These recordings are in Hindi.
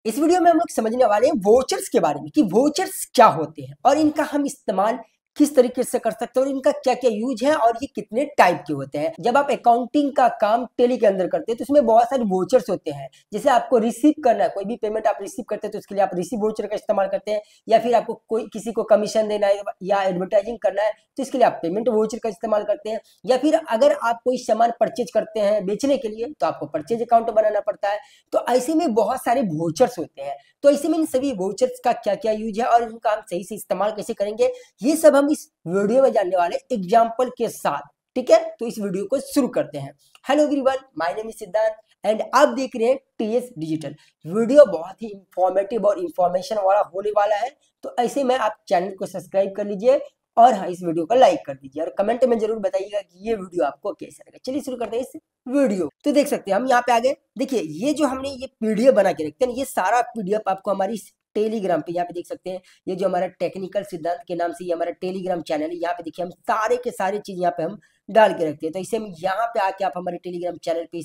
इस वीडियो में हम लोग समझने वाले हैं वोचर्स के बारे में कि वोचर्स क्या होते हैं और इनका हम इस्तेमाल किस तरीके से कर सकते हैं और इनका क्या क्या यूज है और ये कितने टाइप के होते हैं। जब आप अकाउंटिंग का काम टेली के अंदर करते हैं तो उसमें बहुत सारे वोचर्स होते हैं। जैसे आपको रिसीव करना है, कोई भी पेमेंट आप रिसीव करते हैं तो उसके लिए आप रिसीव वोचर का इस्तेमाल करते हैं, या फिर आपको कोई किसी को कमीशन देना है या एडवर्टाइजिंग करना है तो इसके लिए आप पेमेंट वोचर का इस्तेमाल करते हैं, या फिर अगर आप कोई सामान परचेज करते हैं बेचने के लिए तो आपको परचेज अकाउंट बनाना पड़ता है। तो ऐसे में बहुत सारे वोचर्स होते हैं। तो ऐसे में इन सभी वोचर्स का क्या क्या यूज है और इनका हम सही से इस्तेमाल कैसे करेंगे, ये सब हम इस वीडियो में जानने वाले एग्जाम्पल के साथ। ठीक है, तो इस वीडियो को शुरू करते हैं। Hello everyone, my name is Siddharth and आप देख रहे हैं टीएस डिजिटल। वीडियो बहुत ही इंफॉर्मेटिव और इंफॉर्मेशन वाला होने वाला है, तो ऐसे में आप चैनल को सब्सक्राइब कर लीजिए और हाँ, इस वीडियो को लाइक कर दीजिए और कमेंट में जरूर बताइएगा कि ये वीडियो आपको कैसा लगा। चलिए शुरू करते हैं इस वीडियो। तो देख सकते हैं हम यहाँ पे आ गए। देखिए ये जो हमने ये पीडीएफ बना के रखते हैं, ये सारा पीडीएफ आपको हमारी टेलीग्राम पे यहाँ पे देख सकते हैं। ये जो हमारा टेक्निकल सिद्धांत के नाम से ये हमारा टेलीग्राम चैनल है, यहाँ पे देखिए हम सारे के सारे चीज यहाँ पे हम डाल के रखते हैं। तो इसे हम यहाँ पे आके आप हमारे टेलीग्राम चैनल पे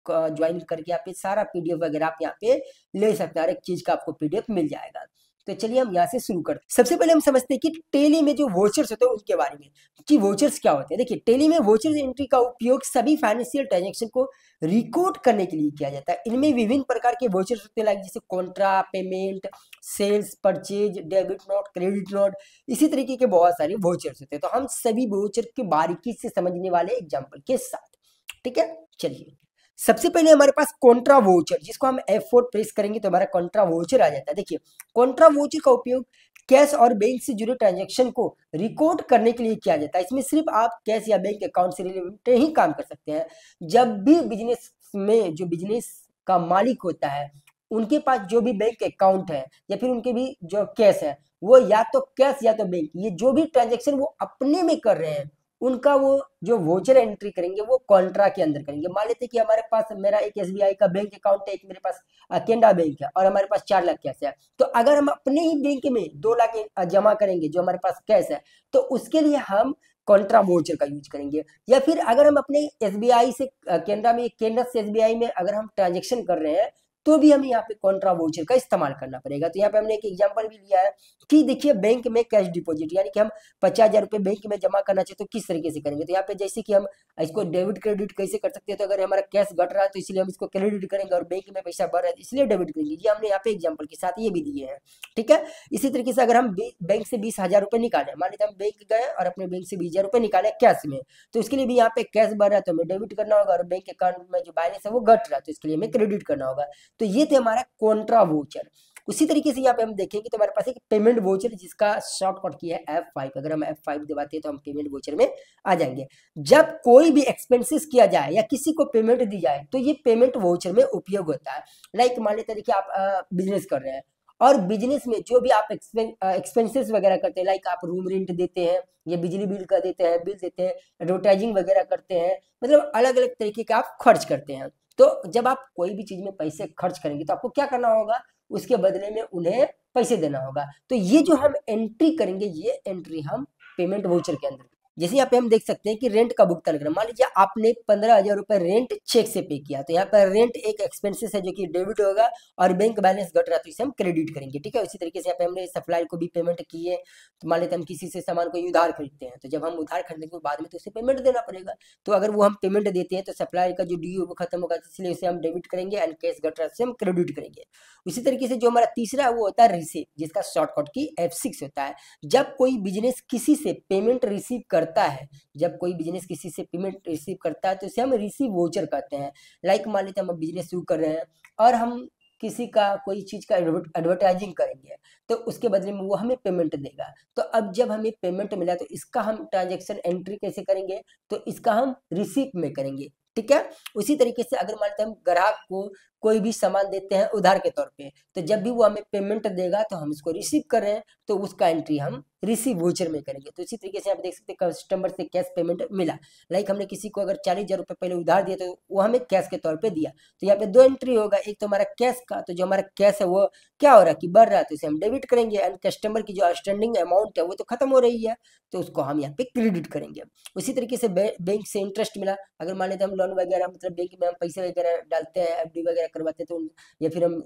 ज्वाइन करके आप सारा पीडीएफ वगैरह आप यहाँ पे ले सकते हैं। हर एक चीज का आपको पीडीएफ मिल जाएगा। तो चलिए हम यहाँ से शुरू करते हैं। सबसे पहले हम समझते हैं कि टेली में जो वोचर्स होते हैं उनके बारे में कि वोचर्स क्या होते हैं। देखिए टेली में वोचर्स एंट्री का उपयोग सभी फाइनेंशियल ट्रांजैक्शन को रिकॉर्ड करने के लिए किया जाता है। इनमें विभिन्न प्रकार के वोचर्स होते हैं, लाइक जैसे contra, payment, sales, purchase, debit note, credit note, इसी तरीके के बहुत सारे वोचर्स होते हैं। तो हम सभी वोचर के बारीकी से समझने वाले एग्जाम्पल के साथ। ठीक है, चलिए सबसे पहले हमारे पास कॉन्ट्रा वोचर, जिसको हम F4 प्रेस करेंगे तो हमारा कॉन्ट्रा वोचर आ जाता है। देखिए कॉन्ट्रा वोचर का उपयोग कैश और बैंक से जुड़े ट्रांजैक्शन को रिकॉर्ड करने के लिए किया जाता है। इसमें सिर्फ आप कैश या बैंक अकाउंट से रिलेटेड ही काम कर सकते हैं। जब भी बिजनेस में जो बिजनेस का मालिक होता है उनके पास जो भी बैंक अकाउंट है या फिर उनके भी जो कैश है, वो या तो कैश या तो बैंक, ये जो भी ट्रांजेक्शन वो अपने में कर रहे हैं उनका वो जो वोचर एंट्री करेंगे वो कॉन्ट्रा के अंदर करेंगे। मान लेते कि हमारे पास मेरा एक एसबीआई का बैंक अकाउंट है, एक मेरे पास केनरा बैंक है और हमारे पास 4 लाख कैश है। तो अगर हम अपने ही बैंक में 2 लाख जमा करेंगे जो हमारे पास कैश है, तो उसके लिए हम कॉन्ट्रा वोचर का यूज करेंगे। या फिर अगर हम अपने एसबीआई से केनरा में, केनरा से एसबीआई में अगर हम ट्रांजेक्शन कर रहे हैं तो भी हमें यहाँ पे कॉन्ट्रा वोचर का इस्तेमाल करना पड़ेगा। तो यहाँ पे हमने एक एग्जांपल भी लिया है कि देखिए बैंक में कैश डिपॉजिट, यानी कि हम 50,000 रुपये बैंक में जमा करना चाहिए तो किस तरीके से करेंगे। तो यहाँ पे जैसे कि हम इसको डेबिट क्रेडिट कैसे कर सकते हैं, तो अगर हमारा कैश घट रहा है तो इसलिए हम इसको क्रेडिट करेंगे और बैंक में पैसा बढ़ रहा है इसलिए डेबिट करेंगे। ये हमने यहाँ पे एग्जाम्पल के साथ ये भी दिए हैं। ठीक है, इसी तरीके से अगर हम बैंक से 20,000 रुपये निकाले, मान लीजिए हम बैंक गए और अपने बैंक से 20,000 रुपये निकाले कैश में, तो इसके लिए भी यहाँ पे कैश बढ़ रहा है तो हमें डेबिट करना होगा और बैंक अकाउंट में जो बैलेंस है वो घट रहा है तो इसके लिए हमें क्रेडिट करना होगा। तो ये थे हमारा कॉन्ट्रा वोचर। उसी तरीके से यहाँ पे हम देखेंगे तो हमारे पास एक पेमेंट वोचर जिसका शॉर्टकट की है F5। अगर हम F5 दबाते हैं तो हम पेमेंट वोचर में आ जाएंगे। जब कोई भी एक्सपेंसेस किया जाए या किसी को पेमेंट दी जाए तो ये पेमेंट वोचर में उपयोग होता है। लाइक मान लेते हैं देखिए आप बिजनेस कर रहे हैं और बिजनेस में जो भी आप एक्सपेंसेस वगैरह करते हैं, लाइक आप रूम रेंट देते हैं या बिजली बिल का देते हैं, बिल देते हैं, एडवर्टाइजिंग वगैरह करते हैं, मतलब अलग अलग तरीके का आप खर्च करते हैं। तो जब आप कोई भी चीज में पैसे खर्च करेंगे तो आपको क्या करना होगा, उसके बदले में उन्हें पैसे देना होगा। तो ये जो हम एंट्री करेंगे ये एंट्री हम पेमेंट वाउचर के अंदर, जैसे यहाँ पे हम देख सकते हैं कि रेंट का भुगतान करना। मान लीजिए आपने 15,000 रुपए रेंट चेक से पे किया, तो यहाँ पर रेंट एक एक्सपेंसेस है जो कि डेबिट होगा और बैंक बैलेंस घट रहा है तो इसे हम क्रेडिट करेंगे। ठीक है, उसी तरीके से यहाँ पे हमने सप्लायर को भी पेमेंट की है। तो मान लेते हैं हम किसी से सामान को उधार खरीदते हैं, तो जब हम उधार खरीदने के बाद में तो उसे पेमेंट देना पड़ेगा। तो अगर वो हम पेमेंट देते हैं तो सप्लायर का जो ड्यू वो खत्म होगा, इसलिए उसे हम डेबिट करेंगे एंड कैश घट रहा है हम क्रेडिट करेंगे। उसी तरीके से जो हमारा तीसरा है वो होता है रिसीव, जिसका शॉर्टकट की F6 होता है। जब कोई बिजनेस किसी से पेमेंट रिसीव करता है, जब कोई बिजनेस किसी से पेमेंट रिसीव करता है तो इसे हम रिसीव वोचर कहते हैं। लाइक मान लेते हैं हम बिजनेस शुरू कर रहे हैं और हम किसी का कोई चीज का एडवर्टाइजिंग करेंगे तो उसके बदले में वो हमें पेमेंट देगा। तो अब जब हमें पेमेंट मिला तो इसका हम ट्रांजेक्शन एंट्री कैसे करेंगे, तो इसका हम रिसीप में करेंगे। ठीक है, उसी तरीके से अगर मान लेते हैं हम ग्राहक को कोई भी सामान देते हैं उधार के तौर पे, तो जब भी वो हमें पेमेंट देगा तो हम इसको रिसीव कर रहे हैं तो उसका एंट्री हम रिसीव वोचर में करेंगे। तो इसी तरीके से आप देख सकते हैं कस्टमर से कैश पेमेंट मिला, लाइक हमने किसी को अगर 40,000 रुपये पहले उधार दिया तो वो हमें कैश के तौर पे दिया, तो यहाँ पे 2 एंट्री होगा। एक तो हमारा कैश का, तो जो हमारा कैश है वो क्या हो रहा है कि बढ़ रहा है तो इसे हम डेबिट करेंगे एंड कस्टमर की जो आउटस्टैंडिंग अमाउंट है वो तो खत्म हो रही है तो उसको हम यहाँ पे क्रेडिट करेंगे। उसी तरीके से बैंक से इंटरेस्ट मिला, अगर मान लेते हम अकाउंट वगैरह मतलब बैंक में हम पैसे वगैरह डालते हैं, एफडी वगैरह करवाते हैं, तो या फिर हम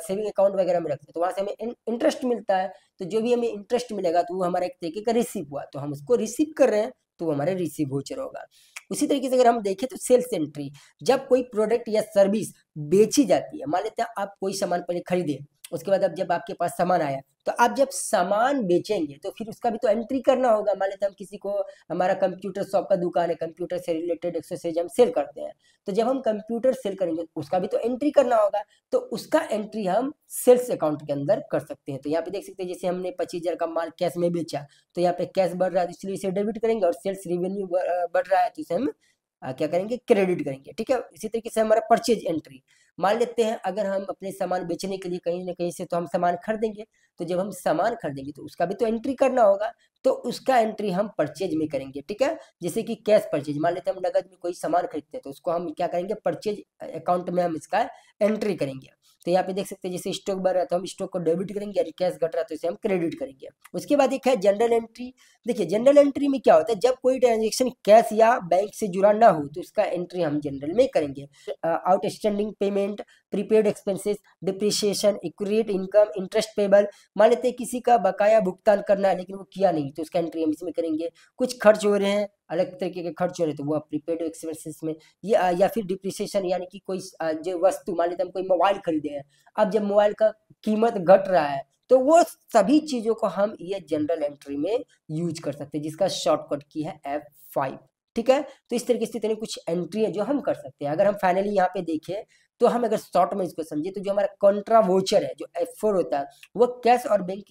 सेविंग अकाउंट वगैरह में रखते हैं, तो वहाँ से हमें इंटरेस्ट मिलता है। तो जो भी हमें इंटरेस्ट मिलेगा तो वो हमारा एक तरीके का रिसीव हुआ, तो हम उसको रिसीव कर रहे हैं, तो वो हमारा रिसीव वाउचर होगा। उसी तरीके से अगर हम देखें तो सेल्स एंट्री, जब कोई प्रोडक्ट या सर्विस बेची जाती है, मान लेते हैं आप कोई सामान पहले खरीदे, उसके बाद अब जब आपके पास सामान आया, तो आप जब सामान बेचेंगे तो फिर उसका भी तो एंट्री करना होगा। मान लेते हैं हम किसी को, हमारा कंप्यूटर शॉप का दुकान है, कंप्यूटर से रिलेटेड एक्सेसरीज हम सेल करते हैं, तो जब हम कंप्यूटर सेल करेंगे उसका भी तो एंट्री करना होगा, तो उसका एंट्री हम सेल्स अकाउंट के अंदर कर सकते हैं। तो यहाँ पे देख सकते हैं, जैसे हमने 25,000 का माल कैश में बेचा, तो यहाँ पे कैश बढ़ रहा है, इसलिए इसे डेबिट करेंगे, और सेल्स रेवेन्यू बढ़ रहा है तो इसे हम क्या करेंगे, क्रेडिट करेंगे। ठीक है, इसी तरीके से हमारा परचेज एंट्री, मान लेते हैं अगर हम अपने सामान बेचने के लिए कहीं ना कहीं से तो हम सामान खरीदेंगे, तो जब हम सामान खरीदेंगे तो उसका भी तो एंट्री करना होगा, तो उसका एंट्री हम परचेज में करेंगे। ठीक है, जैसे कि कैश परचेज, मान लेते हैं हम नगद में कोई सामान खरीदते हैं, तो उसको हम क्या करेंगे, परचेज अकाउंट में हम इसका एंट्री करेंगे। तो यहाँ पे देख सकते हैं, जैसे स्टॉक बढ़ रहा है तो हम स्टॉक को डेबिट करेंगे, और कैश घट रहा है तो इसे हम क्रेडिट करेंगे। उसके बाद एक है जनरल एंट्री। देखिए जनरल एंट्री में क्या होता है, जब कोई ट्रांजेक्शन कैश या बैंक से जुड़ा ना हो तो उसका एंट्री हम जनरल में करेंगे। Outstanding payment, prepaid expenses, depreciation, accurate income, interest payable, मान लेते हैं किसी का बकाया भुगतान करना है लेकिन वो किया नहीं, तो उसका एंट्री हम इसमें करेंगे। कुछ खर्च हो रहे हैं, अलग तरीके के खर्च हो रहे हैं, तो वो प्रीपेड एक्सपेंसेस में। ये या फिर डिप्रिसिएशन, यानी कि कोई जो वस्तु, मान लेते हैं हम कोई मोबाइल खरीदे हैं, अब जब मोबाइल का कीमत घट रहा है, तो वो सभी चीजों को हम ये जनरल एंट्री में यूज कर सकते हैं, जिसका शॉर्टकट की है F5। ठीक है, तो इस तरीके से इतनी कुछ एंट्री है जो हम कर सकते हैं। अगर हम फाइनली यहाँ पे देखें, तो हम अगर शॉर्ट में इसको समझे, तो जो हमारा कॉन्ट्रा वोचर है, जो F4 होता है, वो कैश और बैंक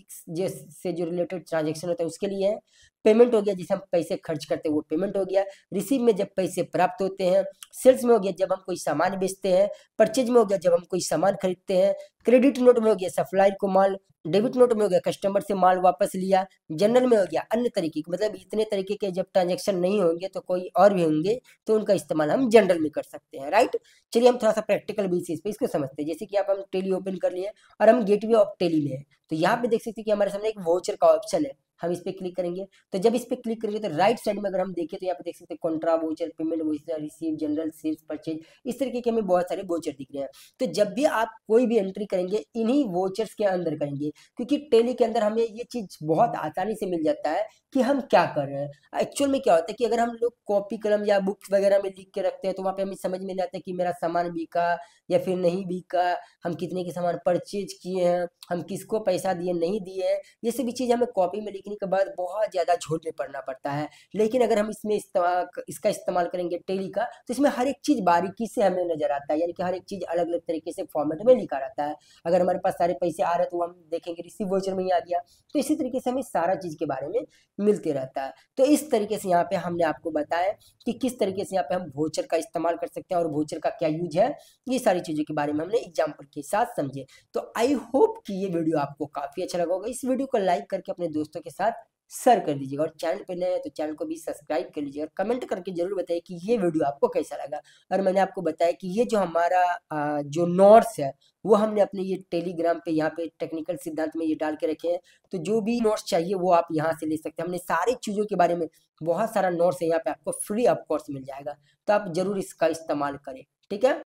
से जो रिलेटेड ट्रांजेक्शन होता है उसके लिए है। पेमेंट हो गया, जिसे हम पैसे खर्च करते हैं, वो पेमेंट हो गया। रिसीव में जब पैसे प्राप्त होते हैं। सेल्स में हो गया जब हम कोई सामान बेचते हैं। परचेज में हो गया जब हम कोई सामान खरीदते हैं। क्रेडिट नोट में हो गया सप्लायर को माल, डेबिट नोट में हो गया कस्टमर से माल वापस लिया। जनरल में हो गया अन्य तरीके के, मतलब इतने तरीके के जब ट्रांजेक्शन नहीं होंगे तो कोई और भी होंगे, तो उनका इस्तेमाल हम जनरल में कर सकते हैं। राइट, चलिए हम थोड़ा सा प्रैक्टिकल बेसिस पे इसको समझते हैं। जैसे कि आप हम टेली ओपन कर लिए और हम गेटवे ऑफ टेली में है, तो यहाँ पे देख सकते हैं कि हमारे सामने एक वाउचर का ऑप्शन है, हम इस पे क्लिक करेंगे। तो जब इस पे क्लिक करेंगे तो राइट साइड में अगर हम देखें तो यहाँ पे देख सकते हैं contra voucher, payment voucher, receive, journal, sales, purchase, इस तरीके के हमें बहुत सारे वाउचर दिख रहे हैं। तो जब भी आप कोई भी एंट्री करेंगे इन्हीं वाउचर्स के अंदर करेंगे, क्योंकि टेली के अंदर हमें ये चीज बहुत आसानी से मिल जाता है कि हम क्या कर रहे हैं। एक्चुअल में क्या होता है कि अगर हम लोग कॉपी कलम या बुक्स वगैरह में लिख के रखते हैं तो वहाँ पे हमें समझ में नहीं आता कि मेरा सामान बिका या फिर नहीं बिका, हम कितने के सामान परचेज किए हैं, हम किसको पैसा दिए नहीं दिए हैं, ये सभी चीज़ हमें कॉपी में लिखने के बाद बहुत ज़्यादा झोल में पड़ना पड़ता है। लेकिन अगर हम इसमें इसका इस्तेमाल करेंगे टेली का, तो इसमें हर एक चीज़ बारीकी से हमें नजर आता है, यानी कि हर एक चीज़ अलग अलग तरीके से फॉर्मेट में लिखा रहता है। अगर हमारे पास सारे पैसे आ रहे हैं तो हम देखेंगे रिसीव वाउचर में ही आ गया, तो इसी तरीके से हमें सारा चीज़ के बारे में मिलते रहता है। तो इस तरीके से यहाँ पे हमने आपको बताया कि किस तरीके से यहाँ पे हम वाउचर का इस्तेमाल कर सकते हैं और वाउचर का क्या यूज है, ये सारी चीज़ों के बारे में हमने एग्जाम्पल के साथ समझे। तो आई होप कि ये वीडियो आपको काफ़ी अच्छा लगा होगा। इस वीडियो को लाइक करके अपने दोस्तों के साथ शेयर कर दीजिएगा, और चैनल पे नए हैं तो चैनल को भी सब्सक्राइब कर लीजिएगा। कमेंट करके जरूर बताइए कि ये वीडियो आपको कैसा लगा। और मैंने आपको बताया कि ये जो हमारा जो नोट्स है वो हमने अपने ये टेलीग्राम पे, यहाँ पे टेक्निकल सिद्धांत में ये डाल के रखे हैं, तो जो भी नोट्स चाहिए वो आप यहाँ से ले सकते हैं। हमने सारी चीज़ों के बारे में बहुत सारा नोट्स है यहाँ पे आपको फ्री ऑफ कॉस्ट मिल जाएगा, तो आप जरूर इसका इस्तेमाल करें। ठीक है।